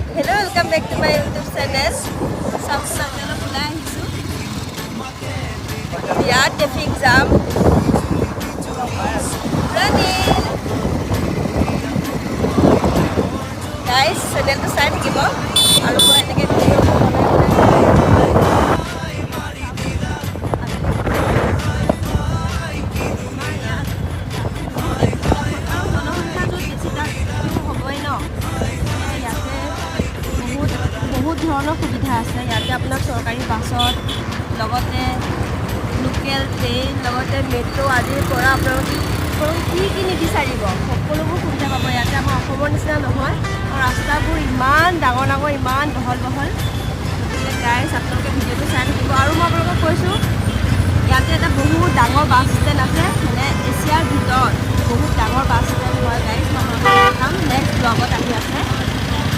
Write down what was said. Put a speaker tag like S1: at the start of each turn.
S1: Hello, welcome back to my YouTube channel. Samsung channel pula ahisu. Ya, traffic jam. Running. Guys, channel to start kibo. Aru ko enake video ধৰণৰ সুবিধা আছে ইয়াতে আপোনাক চৰকাৰী বাছত লগতে লোকেল ট্ৰেইন লগতে মেট্ৰ' আদিৰ পৰা আপোনালোকে কি নিবিচাৰিব সকলোবোৰ সুবিধা পাব ইয়াতে আমাৰ অসমৰ নিচিনা নহয় আৰু ৰাস্তাবোৰ ইমান ডাঙৰ ডাঙৰ ইমান বহল বহল গতিকে গাইজ আপোনালোকে ভিডিঅ'টো চাই থাকিব আৰু মই আপোনালোকক কৈছোঁ ইয়াতে এটা বহুত ডাঙৰ বাছ ষ্টেণ্ড আছে মানে এছিয়াৰ ভিতৰত বহুত ডাঙৰ বাছ ষ্টেণ্ড হয় গাইজ মই আপোনালোকক দেখাম নেক্সট ব্লগত আহি আছে